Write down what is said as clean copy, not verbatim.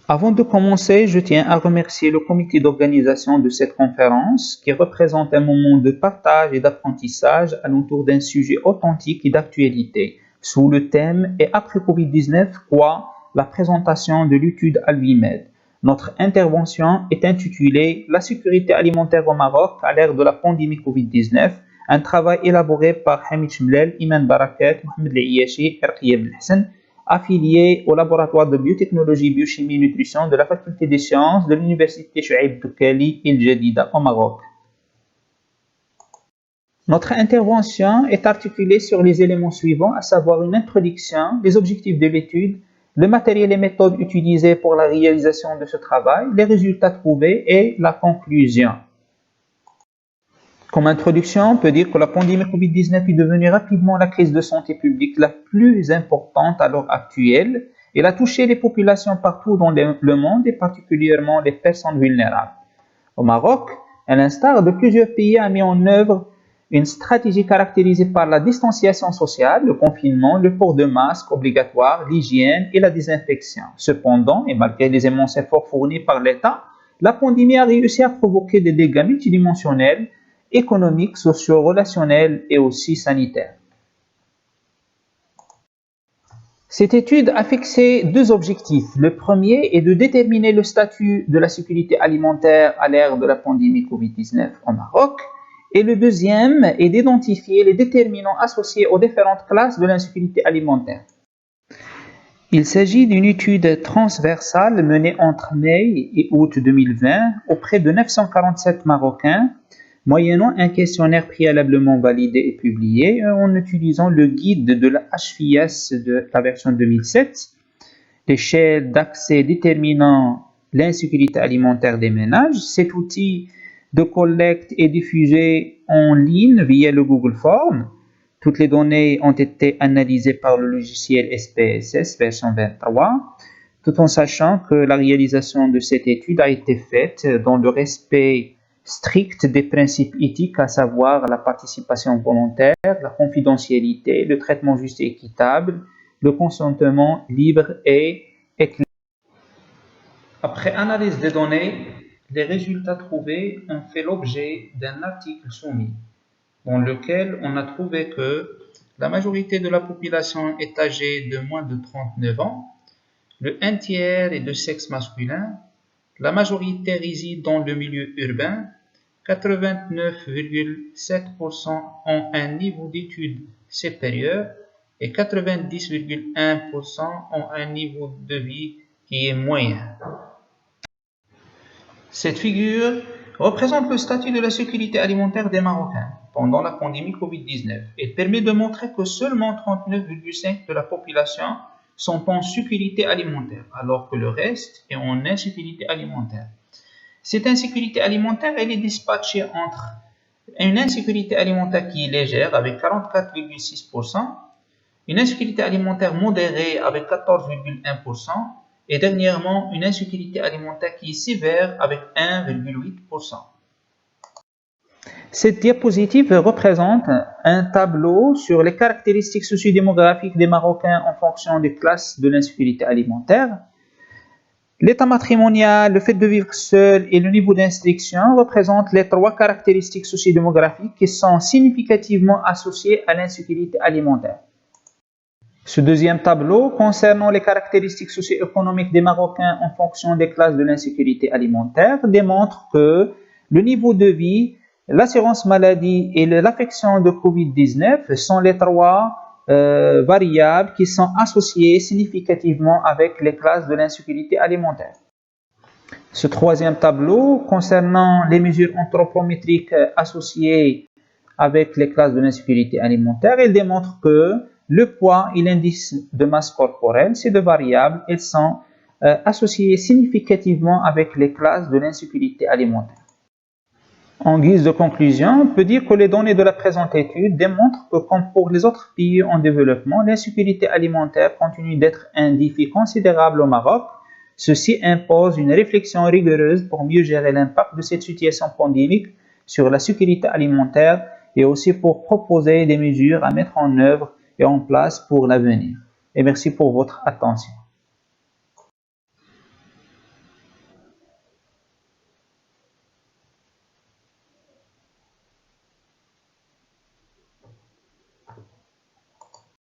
Avant de commencer, je tiens à remercier le comité d'organisation de cette conférence qui représente un moment de partage et d'apprentissage alentour d'un sujet authentique et d'actualité sous le thème « Et après Covid-19, quoi ?» la présentation de l'étude Alvimed. Notre intervention est intitulée « La sécurité alimentaire au Maroc à l'ère de la pandémie Covid-19 », un travail élaboré par Hamid Chemlel, Iman Barakat, Mohamed Liachi et Rqiyya Ben Hassan, affilié au laboratoire de biotechnologie, biochimie et nutrition de la faculté des sciences de l'université Chouaib Toukali El Jadida au Maroc. Notre intervention est articulée sur les éléments suivants, à savoir une introduction, les objectifs de l'étude, le matériel et méthodes utilisés pour la réalisation de ce travail, les résultats trouvés et la conclusion. Comme introduction, on peut dire que la pandémie Covid-19 est devenue rapidement la crise de santé publique la plus importante à l'heure actuelle. Elle a touché les populations partout dans le monde et particulièrement les personnes vulnérables. Au Maroc, à l'instar de plusieurs pays, a mis en œuvre une stratégie caractérisée par la distanciation sociale, le confinement, le port de masques obligatoire, l'hygiène et la désinfection. Cependant, et malgré les immenses efforts fournis par l'État, la pandémie a réussi à provoquer des dégâts multidimensionnels, économiques, sociaux, relationnels et aussi sanitaires. Cette étude a fixé deux objectifs. Le premier est de déterminer le statut de la sécurité alimentaire à l'ère de la pandémie Covid-19 au Maroc. Et le deuxième est d'identifier les déterminants associés aux différentes classes de l'insécurité alimentaire. Il s'agit d'une étude transversale menée entre mai et août 2020 auprès de 947 Marocains, moyennant un questionnaire préalablement validé et publié en utilisant le guide de la HFIS de la version 2007, l'échelle d'accès déterminant l'insécurité alimentaire des ménages. Cet outil de collecte est diffusé en ligne via le Google Form. Toutes les données ont été analysées par le logiciel SPSS version 23, tout en sachant que la réalisation de cette étude a été faite dans le respect strict des principes éthiques, à savoir la participation volontaire, la confidentialité, le traitement juste et équitable, le consentement libre et éclairé. Après analyse des données, les résultats trouvés ont fait l'objet d'un article soumis, dans lequel on a trouvé que la majorité de la population est âgée de moins de 39 ans, le 1/3 est de sexe masculin, la majorité réside dans le milieu urbain, 89,7% ont un niveau d'études supérieur et 90,1% ont un niveau de vie qui est moyen. Cette figure représente le statut de la sécurité alimentaire des Marocains pendant la pandémie Covid-19 et permet de montrer que seulement 39,5% de la population sont en sécurité alimentaire, alors que le reste est en insécurité alimentaire. Cette insécurité alimentaire, elle est dispatchée entre une insécurité alimentaire qui est légère avec 44,6%, une insécurité alimentaire modérée avec 14,1% et dernièrement une insécurité alimentaire qui est sévère avec 1,8%. Cette diapositive représente un tableau sur les caractéristiques sociodémographiques des Marocains en fonction des classes de l'insécurité alimentaire. L'état matrimonial, le fait de vivre seul et le niveau d'instruction représentent les trois caractéristiques sociodémographiques qui sont significativement associées à l'insécurité alimentaire. Ce deuxième tableau, concernant les caractéristiques socio-économiques des Marocains en fonction des classes de l'insécurité alimentaire, démontre que le niveau de vie, l'assurance maladie et l'affection de Covid-19 sont les trois variables qui sont associées significativement avec les classes de l'insécurité alimentaire. Ce troisième tableau, concernant les mesures anthropométriques associées avec les classes de l'insécurité alimentaire, il démontre que le poids et l'indice de masse corporelle, ces deux variables, elles sont associées significativement avec les classes de l'insécurité alimentaire. En guise de conclusion, on peut dire que les données de la présente étude démontrent que, comme pour les autres pays en développement, l'insécurité alimentaire continue d'être un défi considérable au Maroc. Ceci impose une réflexion rigoureuse pour mieux gérer l'impact de cette situation pandémique sur la sécurité alimentaire et aussi pour proposer des mesures à mettre en œuvre et en place pour l'avenir. Et merci pour votre attention.